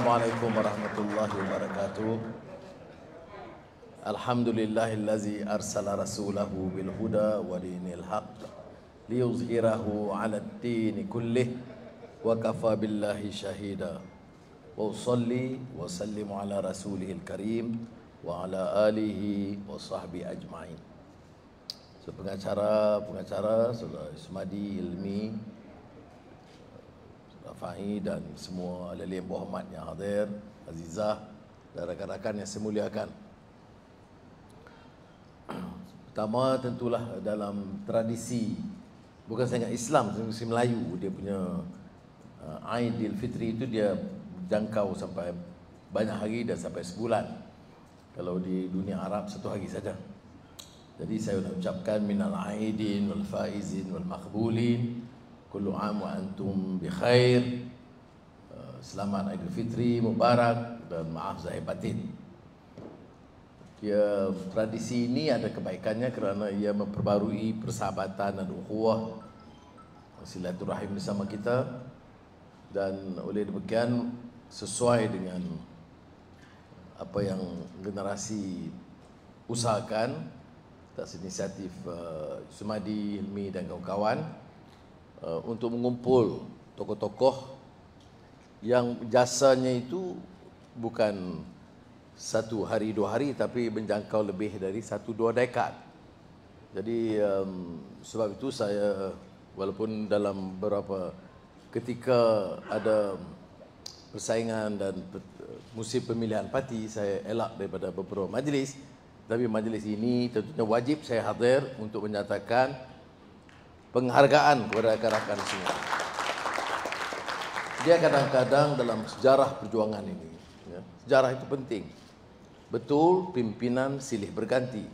Assalamualaikum warahmatullahi wabarakatuh. Alhamdulillahillazi arsala rasulahu bil huda wa dinil haqq liyuzhirahu 'ala ad-din kullih wa kafa billahi shahida. Wa usalli wa sallimu ala rasulihil karim wa ala alihi wa sahbihi ajma'in. So, pengacara Saudara Ismadi Ilmi, Fahid dan semua ahli berhormat yang hadir, Azizah dan rakan-rakan yang saya muliakan. Pertama, tentulah dalam tradisi bukan sahaja Islam, tradisi Melayu, dia punya Aidilfitri itu dia jangkau sampai banyak hari dan sampai sebulan. Kalau di dunia Arab satu hari saja. Jadi saya nak ucapkan minal aidin wal faizin wal maqbulin, kullu am wa antum bi khair. Selamat Aidilfitri Mubarak dan maaf zahir batin. Tradisi ini ada kebaikannya kerana ia memperbarui persahabatan dan ukhuwah, silaturahim bersama kita, dan oleh demikian sesuai dengan apa yang generasi usahakan atas inisiatif Sumadi Hilmi dan kawan-kawan untuk mengumpul tokoh-tokoh yang jasanya itu bukan satu hari dua hari tapi menjangkau lebih dari 1-2 dekad. Jadi sebab itu saya walaupun dalam beberapa ketika ada persaingan dan musim pemilihan parti saya elak daripada beberapa majlis, tapi majlis ini tentunya wajib saya hadir untuk menyatakan penghargaan kepada rakan-rakan semua. Dia kadang-kadang dalam sejarah perjuangan ini, ya, sejarah itu penting. Betul, pimpinan silih berganti,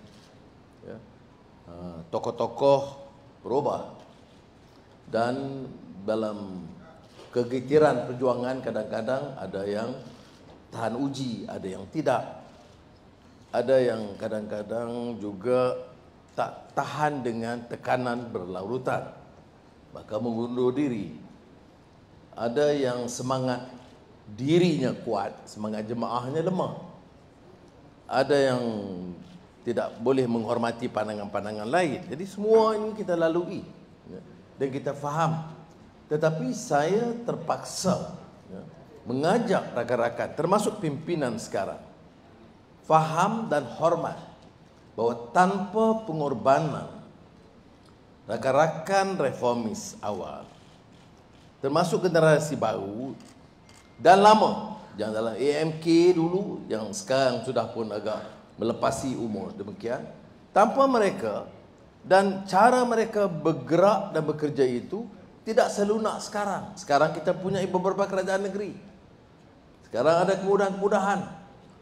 ya. Tokoh-tokoh berubah, dan dalam kegetiran perjuangan kadang-kadang ada yang tahan uji, ada yang tidak, ada yang kadang-kadang juga tak tahan dengan tekanan berlarutan, bahkan mengundur diri. Ada yang semangat dirinya kuat, semangat jemaahnya lemah. Ada yang tidak boleh menghormati pandangan-pandangan lain. Jadi semua ini kita lalui, ya, dan kita faham. Tetapi saya terpaksa, ya, mengajak rakan-rakan termasuk pimpinan sekarang faham dan hormat bahawa tanpa pengorbanan rakan-rakan reformis awal, termasuk generasi baru dan lama, yang dalam AMK dulu, yang sekarang sudah pun agak melepasi umur demikian, tanpa mereka dan cara mereka bergerak dan bekerja itu tidak selunak sekarang. Sekarang kita punya beberapa kerajaan negeri. Sekarang ada kemudahan-kemudahan.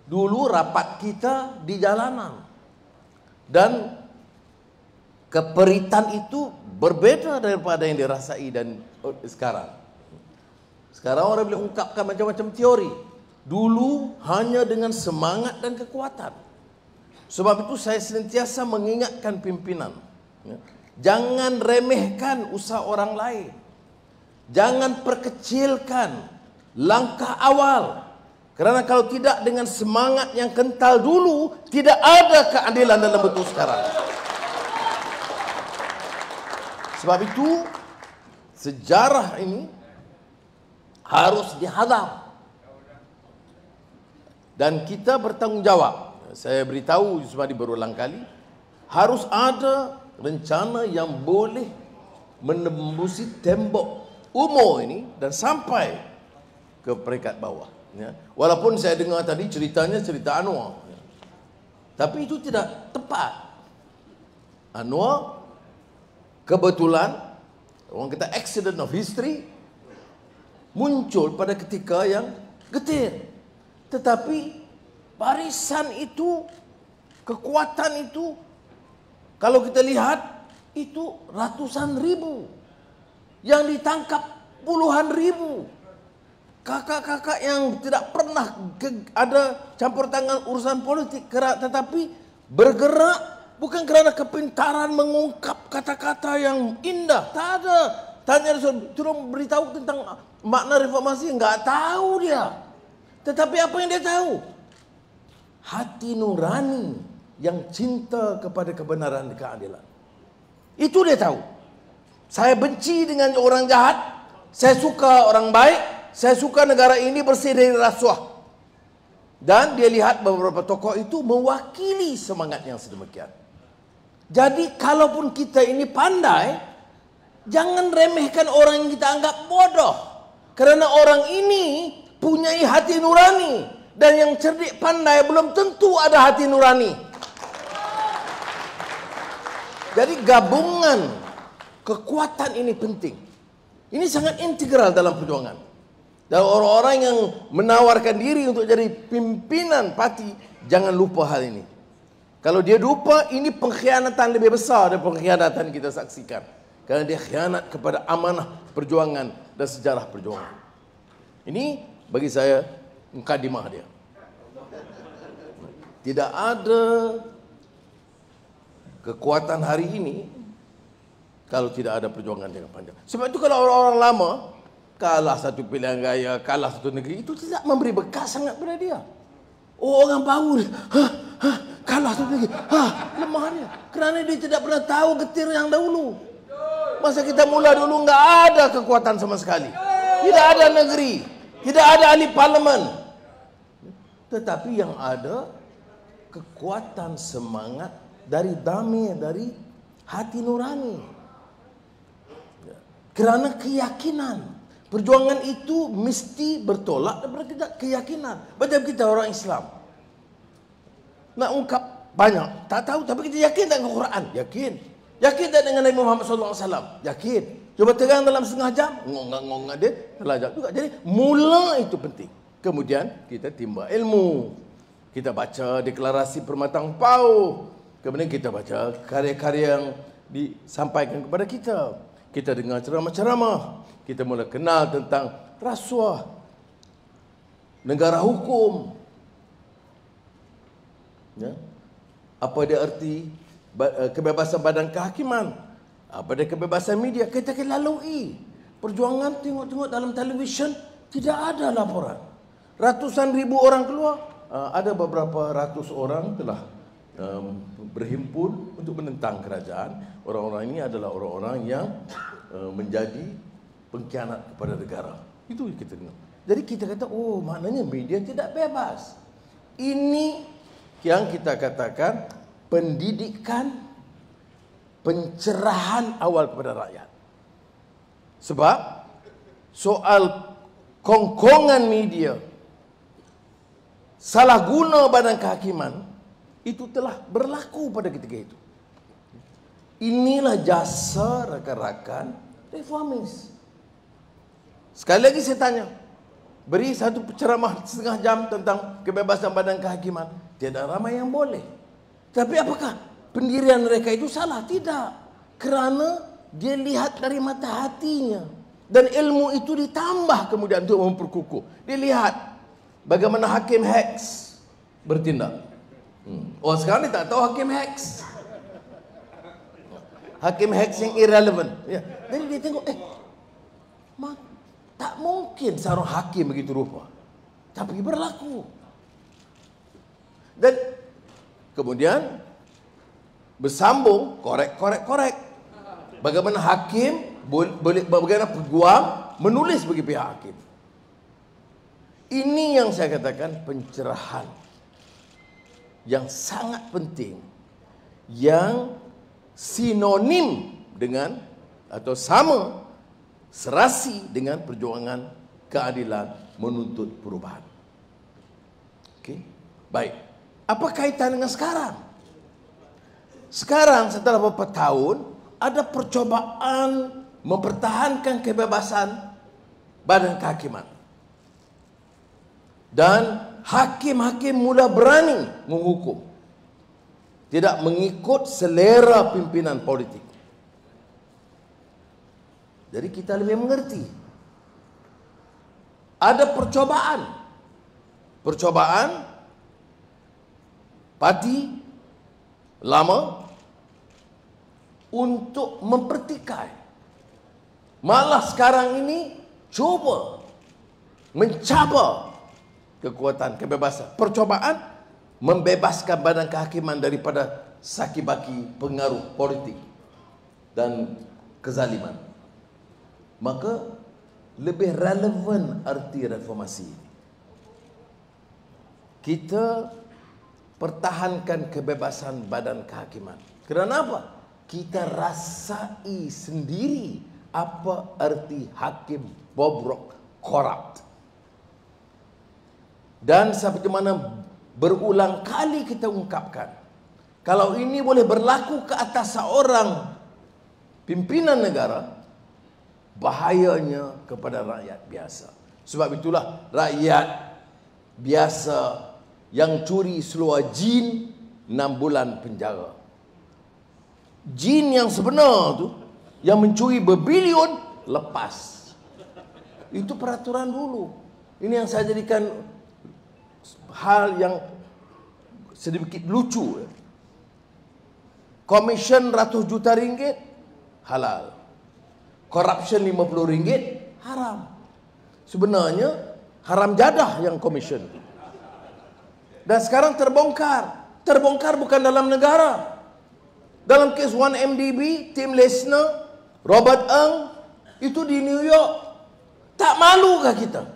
Dulu rapat kita di jalanan. Dan keperitan itu berbeda daripada yang dirasai dan sekarang. Sekarang orang boleh ungkapkan macam-macam teori. Dulu hanya dengan semangat dan kekuatan. Sebab itu saya senantiasa mengingatkan pimpinan, ya, jangan remehkan usaha orang lain. Jangan perkecilkan langkah awal. Kerana kalau tidak dengan semangat yang kental dulu, tidak ada keadilan dalam bentuk sekarang. Sebab itu sejarah ini harus dihadap dan kita bertanggungjawab. Saya beritahu Yusmadi berulang kali, harus ada rencana yang boleh menembusi tembok umur ini dan sampai ke peringkat bawah, ya. Walaupun saya dengar tadi ceritanya cerita Anwar, ya, tapi itu tidak tepat. Anwar kebetulan, orang kata accident of history, muncul pada ketika yang getir. Tetapi barisan itu, kekuatan itu, kalau kita lihat, itu ratusan ribu. Yang ditangkap puluhan ribu. Kakak-kakak yang tidak pernah ada campur tangan urusan politik, tetapi bergerak bukan kerana kepintaran mengungkap kata-kata yang indah. Tak ada. Tanya suruh beritahu tentang makna reformasi, enggak tahu dia. Tetapi apa yang dia tahu? Hati nurani yang cinta kepada kebenaran dan keadilan. Itu dia tahu. Saya benci dengan orang jahat, saya suka orang baik, saya suka negara ini bersih dari rasuah. Dan dia lihat beberapa tokoh itu mewakili semangat yang sedemikian. Jadi kalaupun kita ini pandai, jangan remehkan orang yang kita anggap bodoh. Kerana orang ini punyai hati nurani. Dan yang cerdik pandai belum tentu ada hati nurani. Jadi gabungan kekuatan ini penting. Ini sangat integral dalam perjuangan. Dan orang-orang yang menawarkan diri untuk jadi pimpinan parti, jangan lupa hal ini. Kalau dia lupa, ini pengkhianatan lebih besar dari pengkhianatan kita saksikan. Kerana dia khianat kepada amanah perjuangan dan sejarah perjuangan. Ini bagi saya mukadimah dia. Tidak ada kekuatan hari ini kalau tidak ada perjuangan yang panjang. Sebab itu kalau orang-orang lama kalah satu pilihan raya, kalah satu negeri, itu tidak memberi bekas sangat pada dia. Oh, orang baru kalah satu negeri, lemah dia. Kerana dia tidak pernah tahu getir yang dahulu. Masa kita mula dulu enggak ada kekuatan sama sekali. Tidak ada negeri, tidak ada ahli parlimen. Tetapi yang ada kekuatan semangat dari damai, dari hati nurani. Kerana keyakinan. Perjuangan itu mesti bertolak daripada keyakinan. Macam kita orang Islam. Nak ungkap banyak, tak tahu, tapi kita yakin tak dengan Quran? Yakin. Yakin tak dengan Nabi Muhammad SAW? Yakin. Coba terang dalam setengah jam, ngong-ngong dia, belajar juga. Jadi mula itu penting. Kemudian kita timba ilmu. Kita baca deklarasi Permatang Pau. Kemudian kita baca karya-karya yang disampaikan kepada kita. Kita dengar ceramah-ceramah. Kita mula kenal tentang rasuah, negara hukum. Ya. Apa dia arti kebebasan badan kehakiman? Apa dia kebebasan media? Kita akan lalui. Perjuangan tengok-tengok dalam televisyen, tidak ada laporan. Ratusan ribu orang keluar. Ada beberapa ratus orang telah berhimpun untuk menentang kerajaan. Orang-orang ini adalah orang-orang yang menjadi pengkhianat kepada negara. Itu yang kita dengar. Jadi kita kata, oh maknanya media tidak bebas. Ini yang kita katakan pendidikan, pencerahan awal kepada rakyat. Sebab soal kongkongan media, salah guna badan kehakiman, itu telah berlaku pada ketika itu. Inilah jasa rakan-rakan reformis. Sekali lagi saya tanya, beri satu ceramah setengah jam tentang kebebasan badan kehakiman. Tidak ramai yang boleh. Tapi apakah pendirian mereka itu salah? Tidak. Kerana dia lihat dari mata hatinya. Dan ilmu itu ditambah kemudian untuk memperkukuh. Dia lihat bagaimana Hakim Hex bertindak. Oh sekarang dia tak tahu Hakim Hex. Hakim Hex yang irrelevant. Ya. Jadi dia tengok, tak mungkin seorang hakim begitu rupa. Tapi berlaku. Dan kemudian bersambung, korek. Bagaimana hakim boleh, bagaimana peguam menulis bagi pihak hakim. Ini yang saya katakan pencerahan yang sangat penting, yang sinonim dengan atau sama serasi dengan perjuangan keadilan menuntut perubahan. Okey, baik. Apa kaitan dengan sekarang? Sekarang setelah beberapa tahun ada percobaan mempertahankan kebebasan badan kehakiman. Dan hakim-hakim mula berani menghukum. Tidak mengikut selera pimpinan politik. Jadi kita lebih mengerti. Ada percobaan parti lama untuk mempertikai. Malah sekarang ini cuba mencabar kekuatan, kebebasan. Percobaan membebaskan badan kehakiman daripada saki-baki pengaruh politik dan kezaliman. Maka lebih relevan arti reformasi ini. Kita pertahankan kebebasan badan kehakiman. Kerana apa? Kita rasai sendiri apa arti hakim bobrok, corrupt. Dan seperti mana berulang kali kita ungkapkan, kalau ini boleh berlaku ke atas seorang pimpinan negara, bahayanya kepada rakyat biasa. Sebab itulah rakyat biasa yang curi seluar jin 6 bulan penjara. Jin yang sebenar tu, yang mencuri berbilion, lepas. Itu peraturan dulu. Ini yang saya jadikan hal yang sedikit lucu. Komisen ratus juta ringgit halal, corruption 50 ringgit haram. Sebenarnya haram jadah yang komisen. Dan sekarang terbongkar. Terbongkar bukan dalam negara. Dalam kes 1MDB, Tim Lesner, Robert Ng, itu di New York. Tak malukah kita?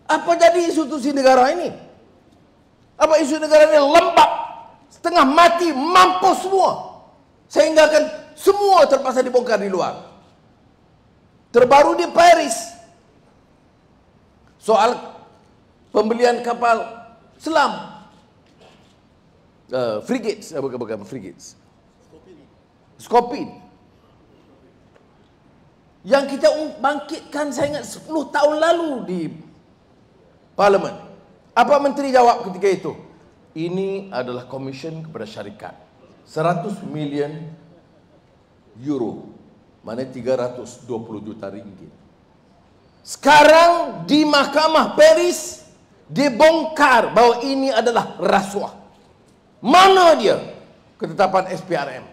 Apa jadi institusi negara ini? Apa institusi negara ini lembab, setengah mati, mampus semua, sehingga akan semua terpaksa dibongkar di luar. Terbaru di Paris, soal pembelian kapal selam, frigates, bukan frigates, Skopin, yang kita bangkitkan, saya ingat 10 tahun lalu di Parlimen. Apa menteri jawab ketika itu? Ini adalah komisen kepada syarikat, 100 million euro, mana 320 juta ringgit. Sekarang di Mahkamah Paris dibongkar bahawa ini adalah rasuah. Mana dia ketetapan SPRM?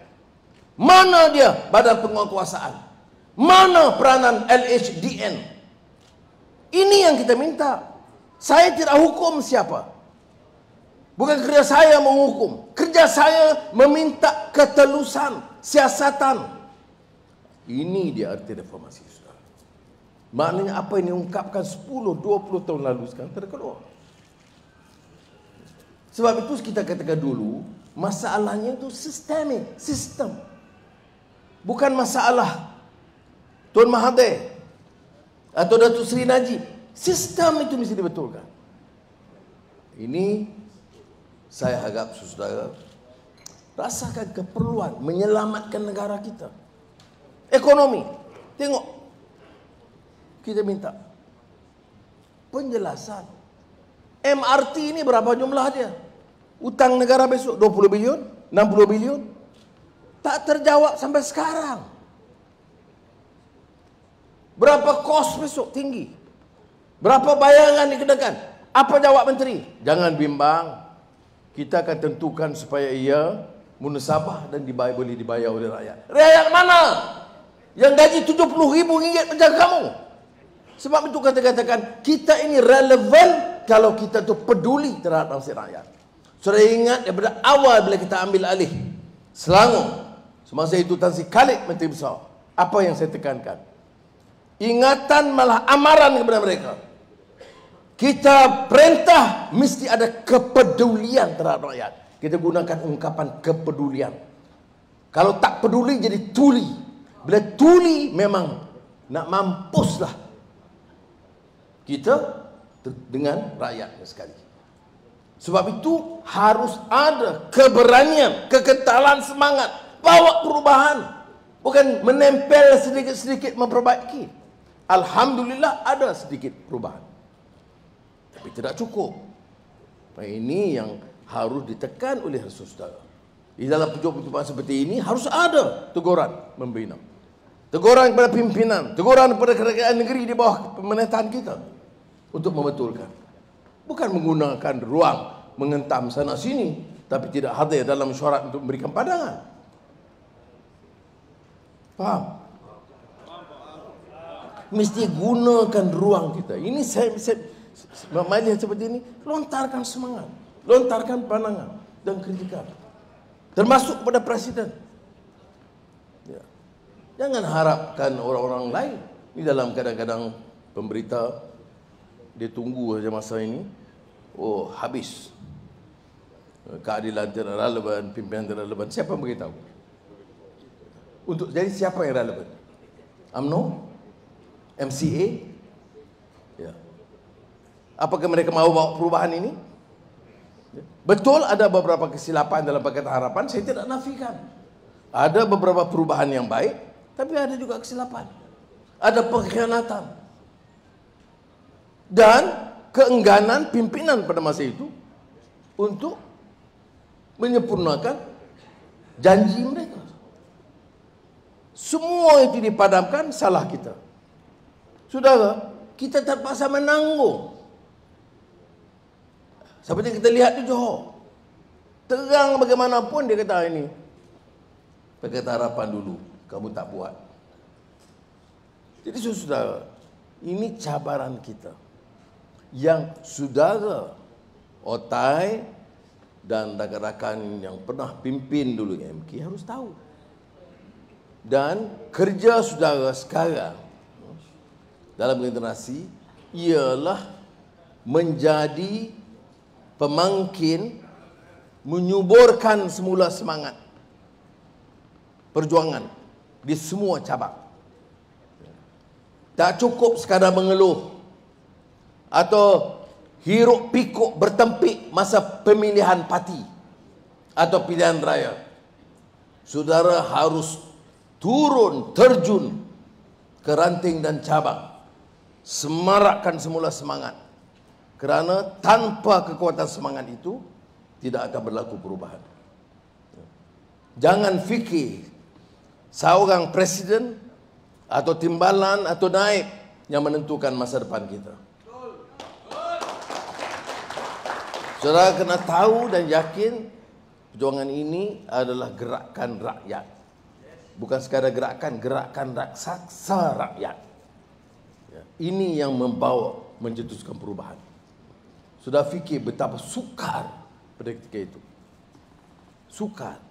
Mana dia badan penguasaan? Mana peranan LHDN? Ini yang kita minta. Saya tidak hukum siapa. Bukan kerja saya menghukum. Kerja saya meminta ketelusan, siasatan. Ini dia arti reformasi, saudara. Maknanya apa yang diungkapkan 10-20 tahun lalu sekarang terkeluar. Sebab itu kita katakan dulu, masalahnya itu sistemik, sistem. Bukan masalah Tuan Mahathir atau Datuk Seri Najib. Sistem itu mesti dibetulkan. Ini saya harap saudara rasakan keperluan menyelamatkan negara kita. Ekonomi. Tengok. Kita minta penjelasan. MRT ini berapa jumlah dia? Utang negara besok 20 bilion, 60 bilion. Tak terjawab sampai sekarang. Berapa kos besok? Tinggi. Berapa bayaran dikenakan? Apa jawab menteri? Jangan bimbang. Kita akan tentukan supaya ia munasabah dan boleh dibayar oleh rakyat. Rakyat mana? Yang gaji 70 ribu ringgit penjaga kamu. Sebab itu katakan kita ini relevan kalau kita tu peduli terhadap nasib rakyat. Sudah ingat daripada awal bila kita ambil alih Selangor. Semasa itu Tan Sri Khalid Menteri Besar. Apa yang saya tekankan? Ingatan malah amaran kepada mereka. Kita perintah mesti ada kepedulian terhadap rakyat. Kita gunakan ungkapan kepedulian. Kalau tak peduli jadi tuli. Bila tuli memang nak mampuslah kita dengan rakyatnya sekali. Sebab itu harus ada keberanian, kekentalan semangat. Bawa perubahan. Bukan menempel sedikit-sedikit memperbaiki. Alhamdulillah ada sedikit perubahan. Tapi tidak cukup. Ini yang harus ditekan oleh saudara. Di dalam perjumpaan seperti ini harus ada teguran membina. Teguran kepada pimpinan. Teguran kepada kerajaan negeri di bawah pemerintahan kita. Untuk membetulkan. Bukan menggunakan ruang mengentam sana sini. Tapi tidak hadir dalam mesyuarat untuk memberikan pandangan. Faham? Mesti gunakan ruang kita. Ini majlis seperti ini, lontarkan semangat, lontarkan pandangan dan kritikan, termasuk kepada Presiden. Ya. Jangan harapkan orang-orang lain. Ini dalam kadang-kadang pemberita, dia tunggu saja masa ini, oh habis, keadilan tidak relevan, pimpinan tidak relevan. Siapa yang beritahu? Jadi siapa yang relevan? UMNO? MCA? Ya. Apakah mereka mau bawa perubahan ini? Ya. Betul ada beberapa kesilapan dalam paket harapan, saya tidak nafikan. Ada beberapa perubahan yang baik, tapi ada juga kesilapan. Ada pengkhianatan. Dan keengganan pimpinan pada masa itu untuk menyempurnakan janji mereka. Semua itu dipadamkan, salah kita. Saudara, kita terpaksa menanggung. Seperti kita lihat di Johor. Terang bagaimanapun dia kata ini, paket harapan dulu, kamu tak buat. Jadi saudara, ini cabaran kita. Yang saudara, Otai dan rakan-rakan yang pernah pimpin dulu MK harus tahu. Dan kerja saudara sekarang dalam generasi ialah menjadi pemangkin, menyuburkan semula semangat perjuangan di semua cabang. Tak cukup sekadar mengeluh atau hiruk pikuk bertempik masa pemilihan parti atau pilihan raya. Saudara harus turun, terjun ke ranting dan cabang, semarakkan semula semangat, kerana tanpa kekuatan semangat itu tidak akan berlaku perubahan. Jangan fikir seorang presiden atau timbalan atau naib yang menentukan masa depan kita. Saudara kena tahu dan yakin perjuangan ini adalah gerakan rakyat. Bukan sekadar gerakan raksasa rakyat. Ini yang membawa mencetuskan perubahan. Sudah fikir betapa sukar pada ketika itu. Sukar.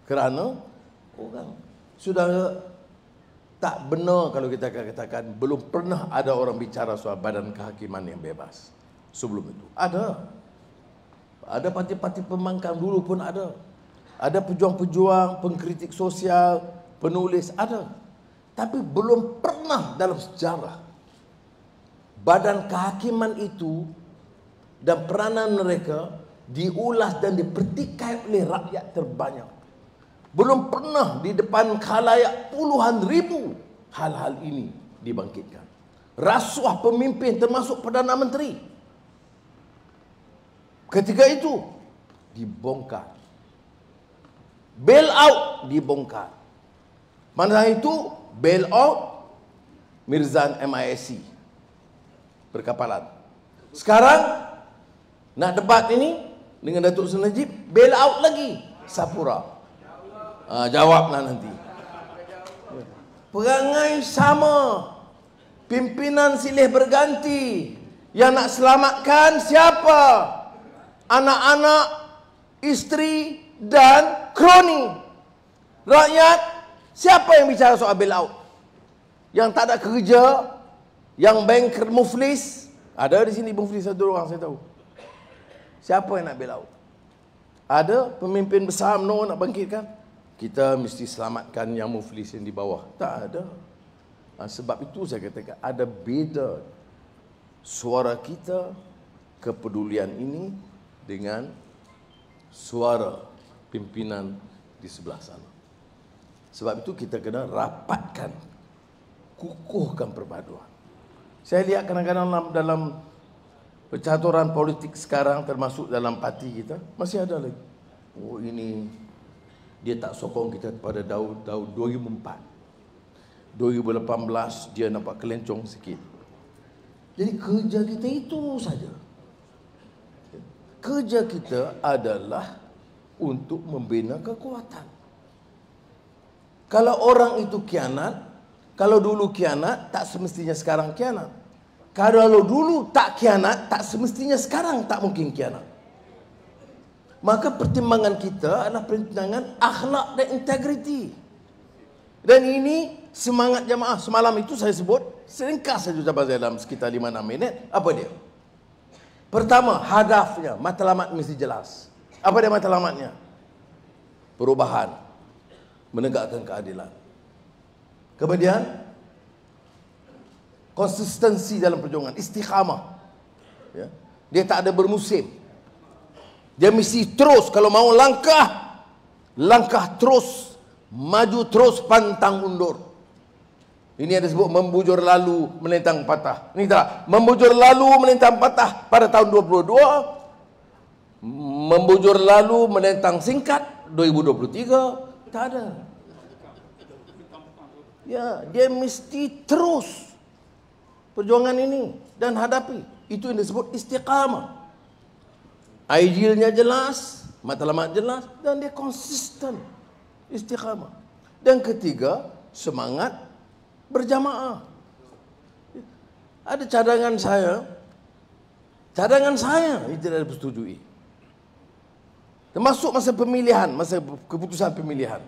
Kerana orang sudah tak benar kalau kita katakan belum pernah ada orang bicara soal badan kehakiman yang bebas. Sebelum itu ada parti-parti pembangkang dulu pun ada. Ada pejuang-pejuang, pengkritik sosial, penulis, ada. Tapi belum pernah dalam sejarah badan kehakiman itu dan peranan mereka diulas dan dipertikai oleh rakyat terbanyak. Belum pernah di depan khalayak puluhan ribu hal-hal ini dibangkitkan. Rasuah pemimpin termasuk Perdana Menteri ketika itu dibongkar. Bail out dibongkar. Mana itu bail out Mirzan MISC berkapalan. Sekarang nak debat ini dengan Datuk Seri Najib, bail out lagi Sapura. Jawablah nanti. Perangai sama, pimpinan silih berganti. Yang nak selamatkan siapa? Anak-anak, isteri dan kroni. Rakyat, siapa yang bicara soal bail out? Yang tak ada kerja, yang banker muflis. Ada di sini muflis satu orang saya tahu. Siapa yang nak bail out? Ada pemimpin besar UMNO nak bangkitkan? Kita mesti selamatkan yang muflis yang di bawah. Tak ada. Sebab itu saya katakan ada beza suara kita, kepedulian ini dengan suara pimpinan di sebelah sana. Sebab itu kita kena rapatkan, kukuhkan perpaduan. Saya lihat kadang-kadang dalam percaturan politik sekarang, termasuk dalam parti kita, masih ada lagi. Oh ini dia tak sokong kita pada tahun 2004. 2018 dia nampak kelencong sikit. Jadi kerja kita itu saja. Kerja kita adalah untuk membina kekuatan. Kalau orang itu khianat, kalau dulu khianat, tak semestinya sekarang khianat. Kalau dulu tak khianat, tak semestinya sekarang tak mungkin khianat. Maka pertimbangan kita adalah pertimbangan akhlak dan integriti. Dan ini semangat jamaah. Semalam itu saya sebut, seringkas saja dalam sekitar 5-6 minit. Apa dia? Pertama, hadafnya, matlamat mesti jelas. Apa dia matlamatnya? Perubahan, menegakkan keadilan. Kemudian, konsistensi dalam perjuangan, istiqamah. Ya. Dia tak ada bermusim. Dia mesti terus, kalau mau langkah terus, maju terus, pantang undur. Ini yang disebut membujur lalu, melintang patah. Ini tak, membujur lalu, melintang patah pada tahun 2022, membujur lalu, melintang singkat 2023, tak ada. Ya, dia mesti terus perjuangan ini dan hadapi. Itu yang disebut istiqamah. Idealnya jelas, matlamat jelas, dan dia konsisten, istiqamah. Dan ketiga, semangat berjamaah. Ada cadangan saya ini tidak disetujui. Termasuk masa pemilihan, masa keputusan pemilihan.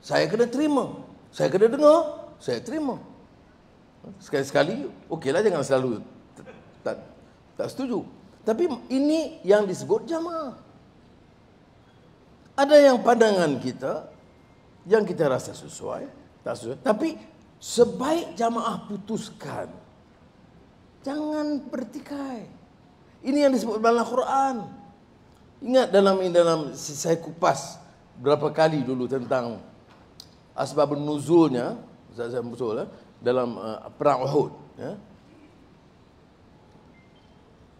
Saya kena terima, saya kena dengar, saya terima. Sekali-sekali, okeylah, jangan selalu tak setuju. Tapi ini yang disebut jamaah. Ada yang pandangan kita yang kita rasa sesuai, tak sesuai. Tapi sebaik jamaah putuskan, jangan bertikai. Ini yang disebut dalam Al-Quran. Ingat dalam saya kupas berapa kali dulu tentang asbabun nuzulnya, saya betul dalam perang Uhud. Ya.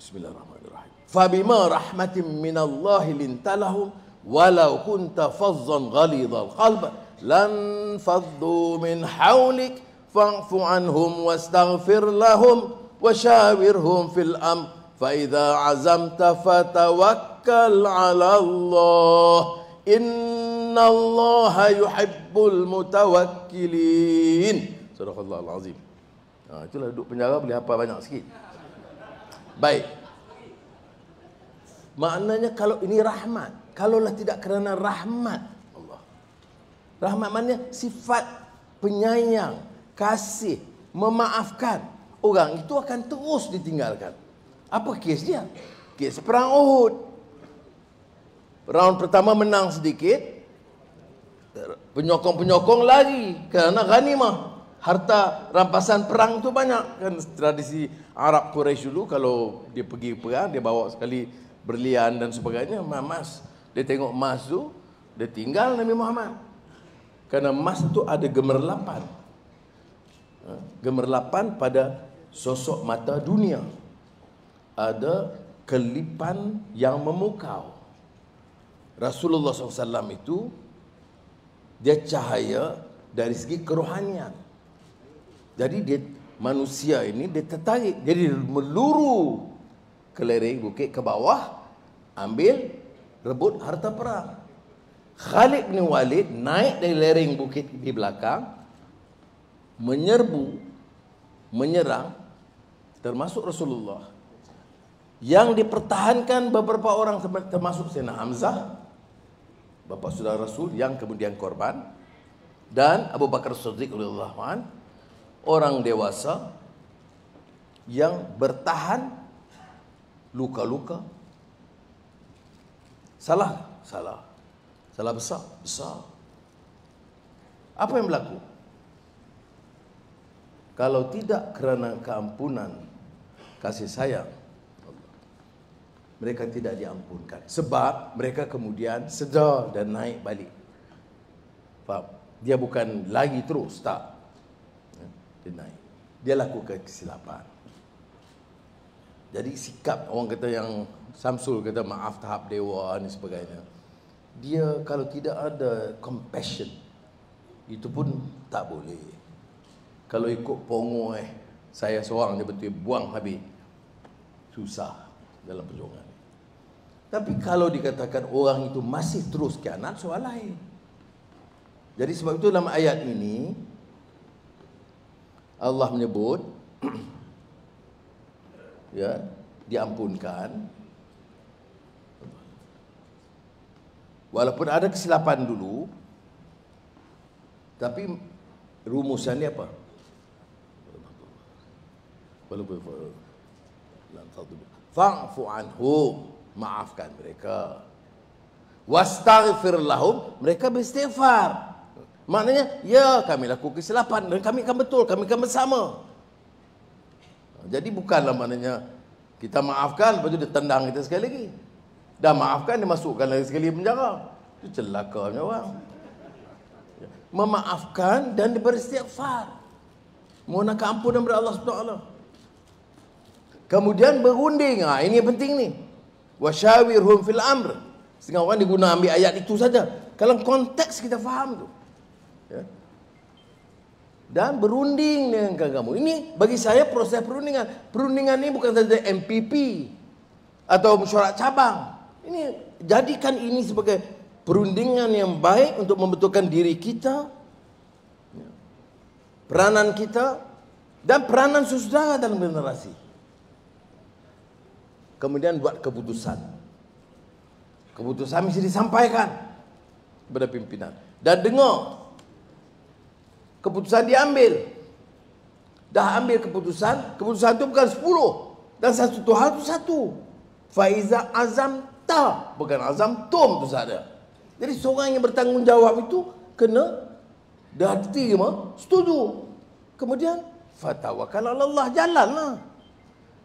Bismillahirrahmanirrahim. Fabima rahmatin minallahi lintalahum walau kunta fazzan ghalidhal qalb lan faddu min hawlik fa'fu anhum wastaghfir lahum washawirhum fil amr fa idza azamta fatawakkal 'ala Allah innallaha yuhibbul mutawakkilin. Sadaqallahul azim. Itulah duduk penjara boleh hafal banyak sikit. Baik. Maknanya kalau ini rahmat, kalaulah tidak kerana rahmat Allah. Rahmat maknanya sifat penyayang, kasih, memaafkan. Orang itu akan terus ditinggalkan. Apa kes dia? Kes perang Uhud. Round pertama menang sedikit, penyokong-penyokong lari kerana ghanimah. Harta rampasan perang tu banyak. Kan tradisi Arab Quraisy dulu kalau dia pergi perang, dia bawa sekali berlian dan sebagainya, emas. Dia tengok emas tu, dia tinggal Nabi Muhammad. Kerana emas tu ada gemerlapan. Gemerlapan pada sosok mata dunia. Ada kelipan yang memukau. Rasulullah SAW itu, dia cahaya dari segi kerohanian. Jadi dia, manusia ini dia tertarik, jadi meluru ke lereng bukit ke bawah, ambil rebut harta perang. Khalid bin Walid naik dari lereng bukit di belakang, menyerbu, menyerang, termasuk Rasulullah. Yang dipertahankan beberapa orang, termasuk Sayyidina Hamzah, bapa saudara Rasul yang kemudian korban, dan Abu Bakar Siddiq radhiyallahu anhu, orang dewasa yang bertahan luka-luka. Salah besar. Apa yang berlaku? Kalau tidak kerana keampunan, kasih sayang, mereka tidak diampunkan. Sebab mereka kemudian sedar dan naik balik. Faham? Dia bukan lagi terus, tak. Dia naik. Dia lakukan kesilapan. Jadi sikap orang kata yang Samsul kata maaf tahap dewa dan sebagainya. Dia kalau tidak ada compassion, itu pun tak boleh. Kalau ikut pongo saya seorang dia betul buang habis. Susah dalam perjuangan. Tapi kalau dikatakan orang itu masih terus khianat, soal lain. Jadi sebab itu dalam ayat ini Allah menyebut ya, diampunkan walaupun ada kesilapan dulu, tapi rumusannya apa? Fa'fu anhum, maafkan mereka. Wastaghfir lahum, mereka beristighfar. Maknanya, ya kami lakukan kesilapan dan kami akan betul, kami akan bersama. Jadi bukanlah maknanya kita maafkan, lepas itu dia tendang kita sekali lagi. Dah maafkan, dia masukkan lagi sekali penjara. Itu celakanya orang. Memaafkan dan beristighfar. Mohon keampunan kepada Allah SWT. Kemudian berunding. Ini yang penting ni. Wasyawirhum fil amr. Setengah orang diguna ambil ayat itu saja. Kalau konteks kita faham tu. Ya. Dan berunding dengan kamu. Ini bagi saya proses perundingan. Perundingan ini bukan saja MPP atau mesyuarat cabang. Ini jadikan ini sebagai perundingan yang baik untuk membetulkan diri kita, peranan kita dan peranan saudara dalam generasi. Kemudian buat keputusan. Keputusan mesti disampaikan kepada pimpinan dan dengar. Keputusan diambil. Dah ambil keputusan, keputusan itu bukan 10 dan satu hal itu satu. Faiza azam ta, bukan azam tum tu saja. Jadi seorang yang bertanggungjawab itu kena dah terima, setuju. Kemudian fatawakal ala Allah, jalanlah.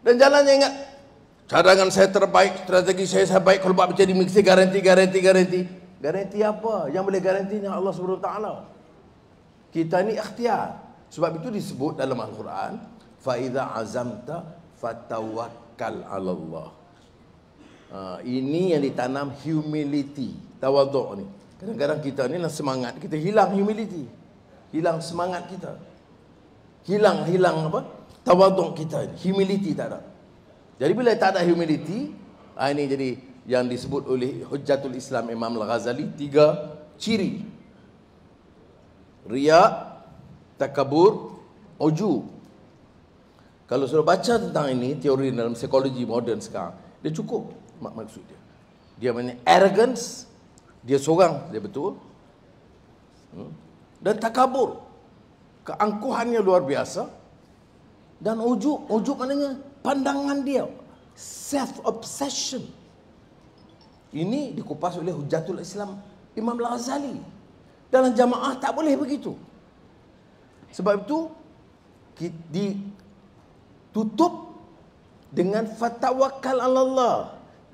Dan jalannya ingat, cadangan saya terbaik, strategi saya baik, kalau buat macam ni mesti garanti. Garanti apa? Yang boleh garantinya Allah SWT. Kita ni ikhtiar. Sebab itu disebut dalam Al-Quran, fa idza azamta fatawakkal ala Allah. Ini yang ditanam humility, tawaduk ni. Kadang-kadang kita ni lah semangat, kita hilang humility. Hilang semangat kita. Hilang apa? Tawaduk kita, humility tak ada. Jadi bila tak ada humility, ini jadi yang disebut oleh Hujjatul Islam Imam Al-Ghazali 3 ciri. Riya, takabur, uju. Kalau sudah baca tentang ini, teori dalam psikologi moden sekarang, dia cukup maksud dia. Dia punya arrogance, dia seorang, dia betul. Dan takabur, keangkuhannya luar biasa. Dan ujub maknanya pandangan dia, self obsession. Ini dikupas oleh Hujjatul Islam Imam Al-Ghazali. Dalam jamaah tak boleh begitu. Sebab itu ditutup dengan fatawakal ala Allah.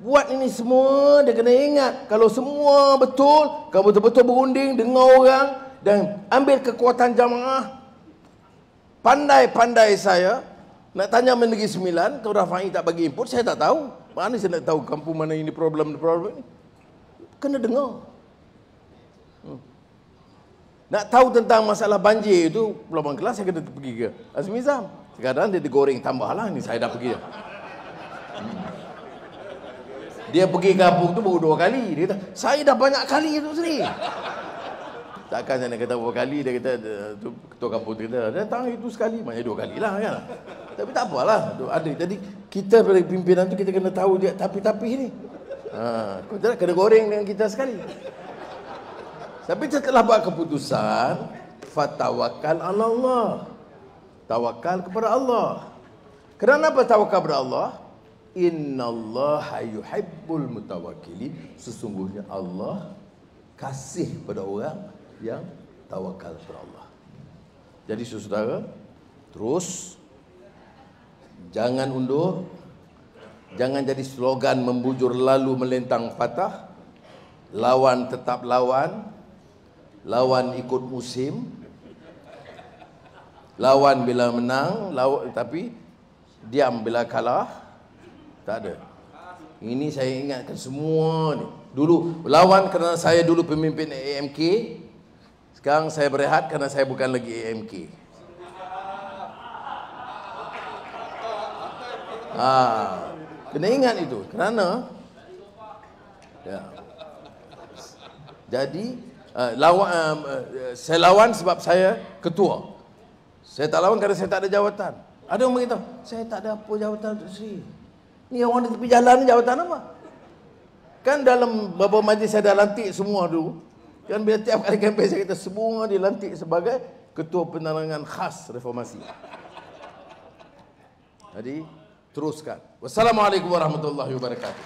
Buat ini semua, dia kena ingat, kalau semua betul, kamu betul-betul berunding dengar orang dan ambil kekuatan jamaah. Pandai-pandai saya nak tanya Negeri Sembilan, kalau Rafai tak bagi input, saya tak tahu. Mana saya nak tahu kampung mana ini problem ni? Kena dengar. Nak tahu tentang masalah banjir itu, Pulau Kelas saya kena pergi ke Azmi Zam. Sekarang dia digoreng tambahlah, ni saya dah pergi. Dia pergi kampung tu baru 2 kali. Dia kata, saya dah banyak kali tu sendiri. Takkan saya nak kata berapa kali, dia kata, ketua kampung tu kata, datang itu sekali, maknanya 2 kali lah kan. Tapi tak apalah, ada. Jadi kita pada pimpinan tu kita kena tahu dia tapi-tapi ni. Kau tak kena goreng dengan kita sekali. Tapi setelah buat keputusan, fatawakal ala Allah. Tawakal kepada Allah. Kenapa tawakal kepada Allah? Innallaha yuhibbul mutawakkilin. Sesungguhnya Allah kasih pada orang yang tawakal kepada Allah. Jadi saudara, terus jangan undur, jangan jadi slogan membujur lalu melintang patah. Lawan tetap lawan, lawan ikut musim, lawan bila menang, tapi diam bila kalah. Tak ada. Ini saya ingatkan semua ni. Dulu lawan kerana saya dulu pemimpin AMK. Sekarang saya berehat kerana saya bukan lagi AMK. Kena ingat itu. Kerana jadi saya lawan sebab saya ketua. Saya tak lawan kerana saya tak ada jawatan. Ada orang beritahu, saya tak ada apa jawatan Datuk Seri. Ni orang di tepi jalan ni jawatan apa? Kan dalam beberapa majlis saya dah lantik semua dulu. Kan bila tiap kali kempen saya kata semua dilantik sebagai Ketua Penerangan Khas Reformasi. Jadi teruskan. Wassalamualaikum warahmatullahi wabarakatuh.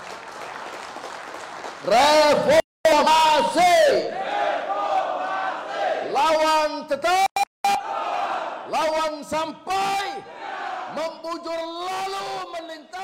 Reformasi. Lawan tetap. Lawan sampai membujur lalu melintas.